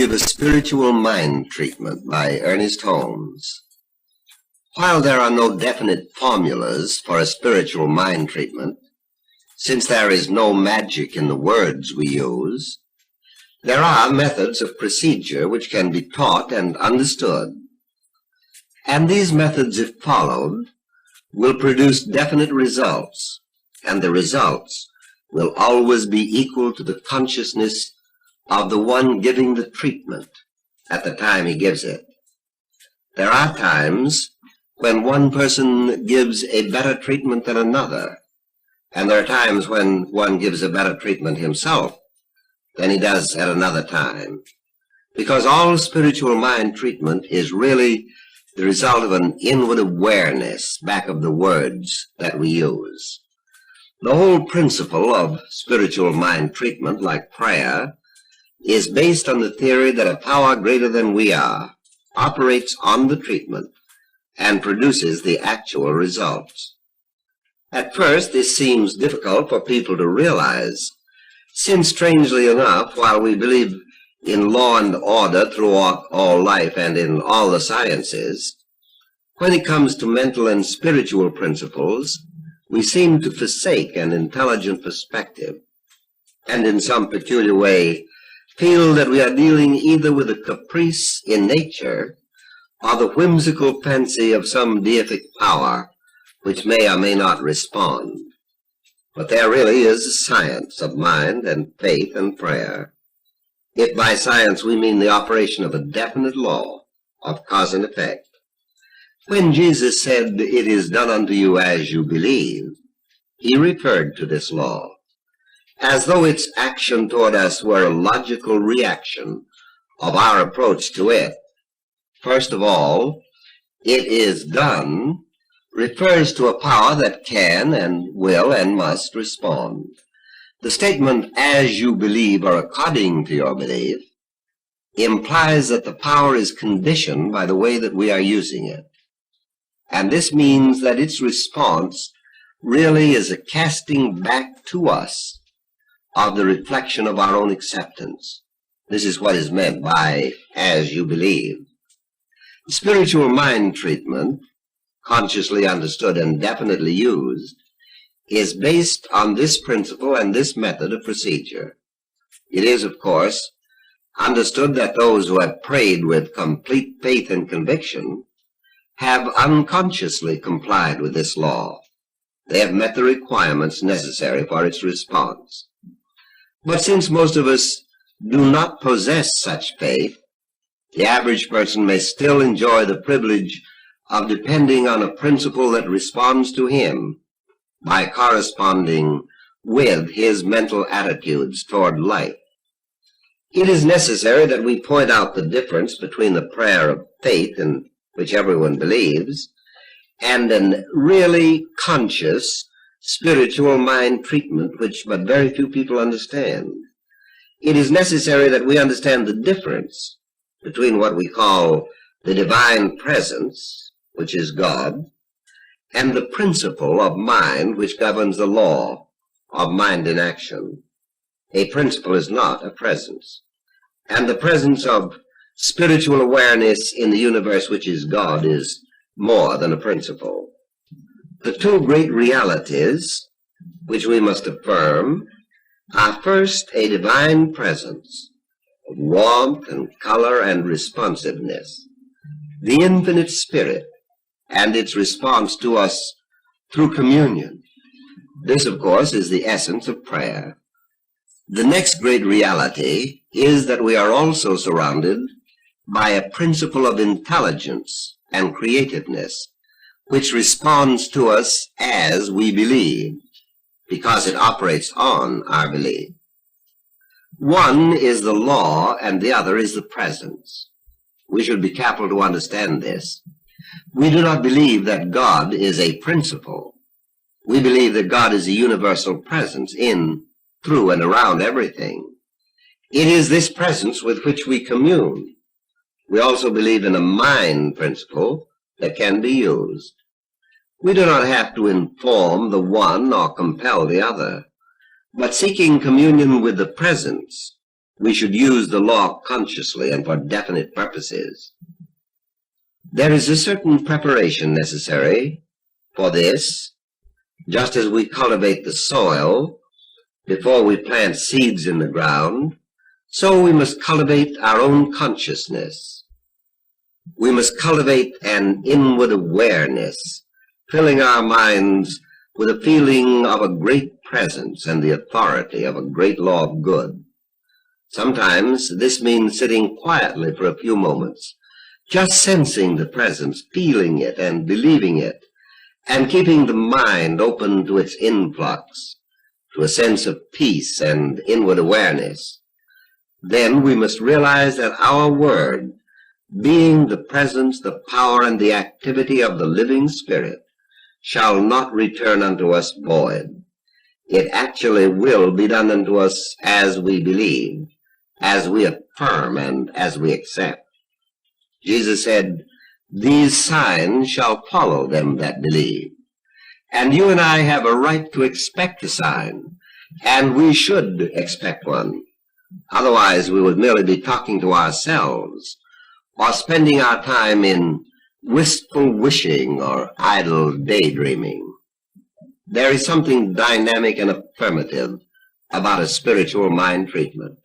give a spiritual mind treatment by Ernest Holmes. While there are no definite formulas for a spiritual mind treatment, since there is no magic in the words we use, there are methods of procedure which can be taught and understood. And these methods, if followed, will produce definite results, and the results will always be equal to the consciousness of the one giving the treatment at the time he gives it. There are times when one person gives a better treatment than another, and there are times when one gives a better treatment himself than he does at another time, because all spiritual mind treatment is really the result of an inward awareness back of the words that we use. The whole principle of spiritual mind treatment, like prayer, is based on the theory that a power greater than we are operates on the treatment and produces the actual results. At first, this seems difficult for people to realize, since, strangely enough, while we believe in law and order throughout all life and in all the sciences, when it comes to mental and spiritual principles, we seem to forsake an intelligent perspective, and in some peculiar way feel that we are dealing either with a caprice in nature or the whimsical fancy of some deific power which may or may not respond. But there really is a science of mind and faith and prayer, if by science we mean the operation of a definite law of cause and effect. When Jesus said, "It is done unto you as you believe," he referred to this law, as though its action toward us were a logical reaction of our approach to it. First of all, "it is done" refers to a power that can and will and must respond. The statement, "as you believe" or "according to your belief," implies that the power is conditioned by the way that we are using it. And this means that its response really is a casting back to us of the reflection of our own acceptance. This is what is meant by "as you believe." Spiritual mind treatment, consciously understood and definitely used, is based on this principle and this method of procedure. It is, of course, understood that those who have prayed with complete faith and conviction have unconsciously complied with this law. They have met the requirements necessary for its response. But since most of us do not possess such faith, the average person may still enjoy the privilege of depending on a principle that responds to him by corresponding with his mental attitudes toward life. It is necessary that we point out the difference between the prayer of faith, in which everyone believes, and an really conscious spiritual mind treatment which but very few people understand. It is necessary that we understand the difference between what we call the divine presence, which is God, and the principle of mind which governs the law of mind in action. A principle is not a presence, and the presence of spiritual awareness in the universe, which is God, is more than a principle. The two great realities which we must affirm are, first, a divine presence of warmth and color and responsiveness, the infinite spirit, and its response to us through communion. This, of course, is the essence of prayer. The next great reality is that we are also surrounded by a principle of intelligence and creativeness, which responds to us as we believe, because it operates on our belief. One is the law and the other is the presence. We should be careful to understand this. We do not believe that God is a principle. We believe that God is a universal presence in, through, and around everything. It is this presence with which we commune. We also believe in a mind principle that can be used. We do not have to inform the one or compel the other, but seeking communion with the presence, we should use the law consciously and for definite purposes. There is a certain preparation necessary for this, just as we cultivate the soil before we plant seeds in the ground, so we must cultivate our own consciousness. We must cultivate an inward awareness, filling our minds with a feeling of a great presence and the authority of a great law of good. Sometimes this means sitting quietly for a few moments, just sensing the presence, feeling it and believing it, and keeping the mind open to its influx, to a sense of peace and inward awareness. Then we must realize that our word, being the presence, the power, and the activity of the living Spirit, shall not return unto us void. It actually will be done unto us as we believe, as we affirm, and as we accept. Jesus said, "These signs shall follow them that believe." And you and I have a right to expect a sign, and we should expect one. Otherwise, we would merely be talking to ourselves, or spending our time in wistful wishing or idle daydreaming. There is something dynamic and affirmative about a spiritual mind treatment.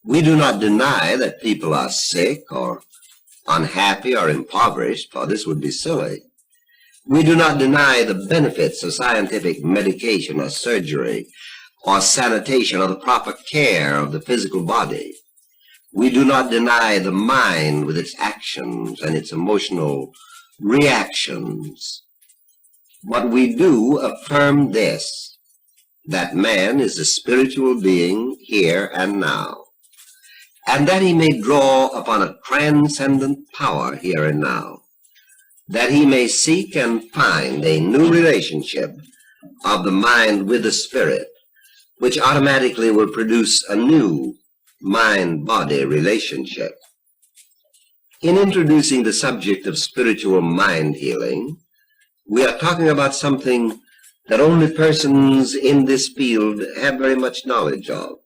We do not deny that people are sick or unhappy or impoverished, for this would be silly. We do not deny the benefits of scientific medication or surgery or sanitation or the proper care of the physical body. We do not deny the mind with its actions and its emotional reactions. But we do affirm this, that man is a spiritual being here and now, and that he may draw upon a transcendent power here and now, that he may seek and find a new relationship of the mind with the spirit, which automatically will produce a new mind-body relationship. In introducing the subject of spiritual mind healing, we are talking about something that only persons in this field have very much knowledge of.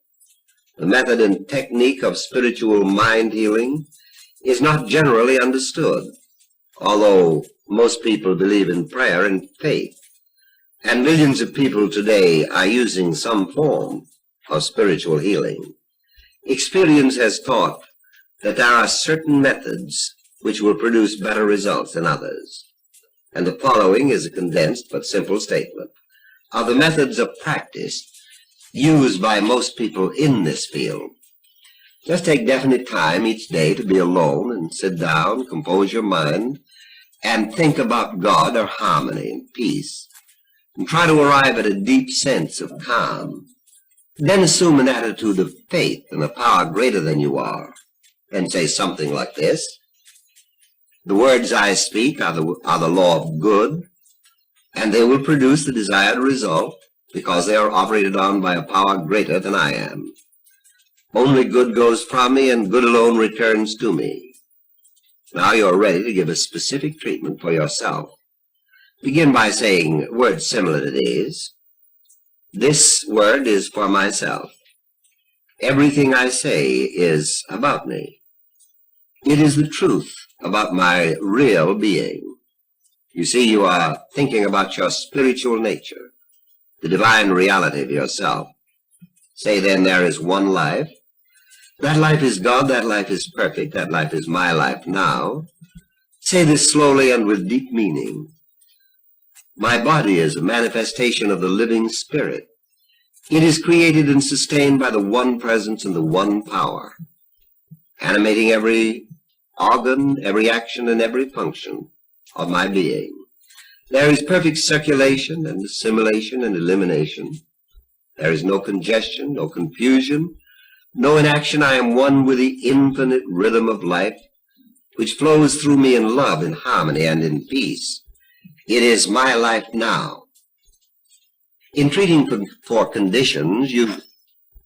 The method and technique of spiritual mind healing is not generally understood, although most people believe in prayer and faith, and millions of people today are using some form of spiritual healing. Experience has taught that there are certain methods which will produce better results than others, and the following is a condensed but simple statement of the methods of practice used by most people in this field. Just take definite time each day to be alone and sit down, compose your mind, and think about God or harmony and peace, and try to arrive at a deep sense of calm. Then assume an attitude of faith in a power greater than you are, and say something like this: "The words I speak are the law of good, and they will produce the desired result because they are operated on by a power greater than I am. Only good goes from me, and good alone returns to me." Now you are ready to give a specific treatment for yourself. Begin by saying words similar to these. This word is for myself. Everything I say is about me. It is the truth about my real being. You see, you are thinking about your spiritual nature, the divine reality of yourself. Say then, there is one life. That life is God, that life is perfect, that life is my life now. Say this slowly and with deep meaning. My body is a manifestation of the living Spirit. It is created and sustained by the one presence and the one power, animating every organ, every action, and every function of my being. There is perfect circulation and assimilation and elimination. There is no congestion, no confusion, no inaction. I am one with the infinite rhythm of life, which flows through me in love, in harmony, and in peace. It is my life now. In treating for conditions, you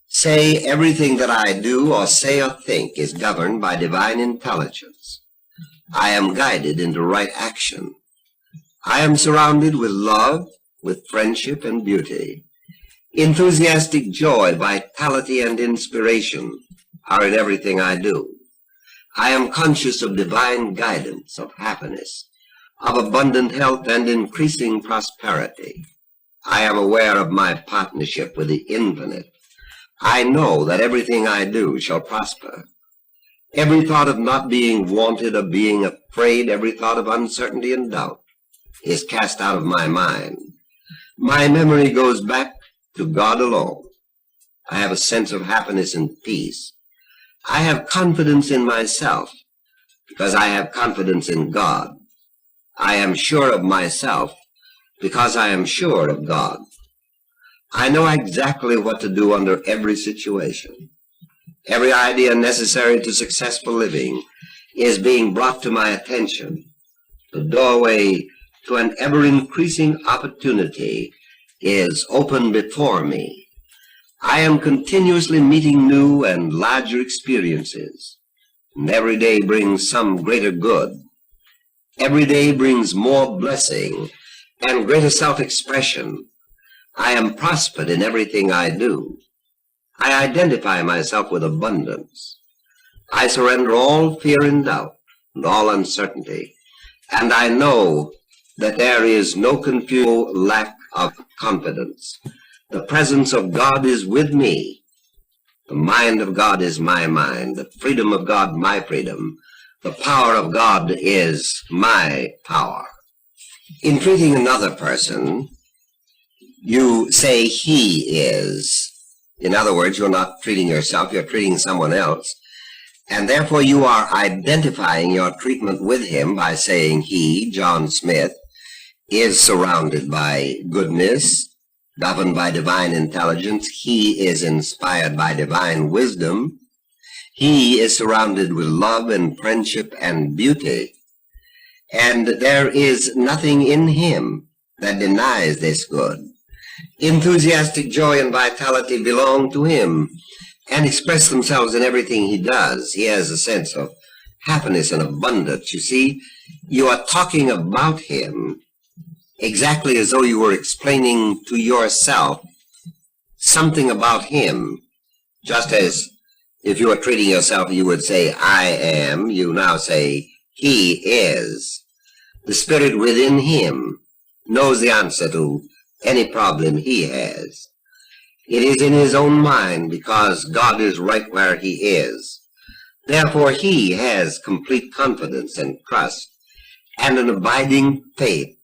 say everything that I do or say or think is governed by divine intelligence. I am guided into right action. I am surrounded with love, with friendship and beauty, enthusiastic joy, vitality and inspiration, are in everything I do. I am conscious of divine guidance, of happiness, of abundant health and increasing prosperity. I am aware of my partnership with the infinite. I know that everything I do shall prosper. Every thought of not being wanted, of being afraid, every thought of uncertainty and doubt is cast out of my mind. My memory goes back to God alone. I have a sense of happiness and peace. I have confidence in myself because I have confidence in God. I am sure of myself because I am sure of God. I know exactly what to do under every situation. Every idea necessary to successful living is being brought to my attention. The doorway to an ever-increasing opportunity is open before me. I am continuously meeting new and larger experiences, and every day brings some greater good. Every day brings more blessing and greater self-expression. I am prospered in everything I do. I identify myself with abundance. I surrender all fear and doubt and all uncertainty, and I know that there is no confusion, lack of confidence. The presence of God is with me. The mind of God is my mind. The freedom of God, my freedom. The power of God is my power. In treating another person, you say he is. In other words, you're not treating yourself, you're treating someone else. And therefore you are identifying your treatment with him by saying he, John Smith, is surrounded by goodness, governed by divine intelligence. He is inspired by divine wisdom. He is surrounded with love and friendship and beauty. And there is nothing in him that denies this good. Enthusiastic joy and vitality belong to him and express themselves in everything he does. He has a sense of happiness and abundance. You see, you are talking about him exactly as though you were explaining to yourself something about him. Just as if you were treating yourself, you would say, I am. You now say, he is. The spirit within him knows the answer to any problem he has. It is in his own mind because God is right where he is. Therefore, he has complete confidence and trust and an abiding faith.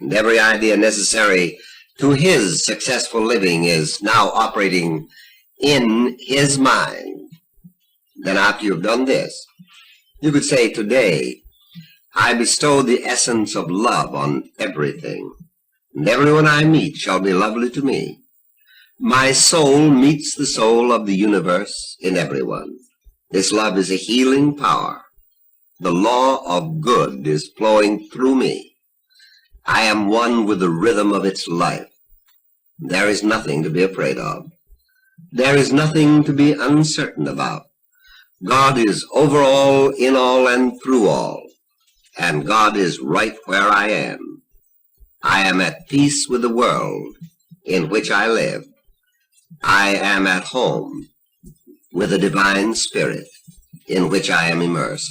And every idea necessary to his successful living is now operating in his mind. Then after you've done this, you could say, today, I bestow the essence of love on everything, and everyone I meet shall be lovely to me. My soul meets the soul of the universe in everyone. This love is a healing power. The law of good is flowing through me. I am one with the rhythm of its life. There is nothing to be afraid of. There is nothing to be uncertain about. God is over all, in all, and through all. And God is right where I am. I am at peace with the world in which I live. I am at home with the divine spirit in which I am immersed.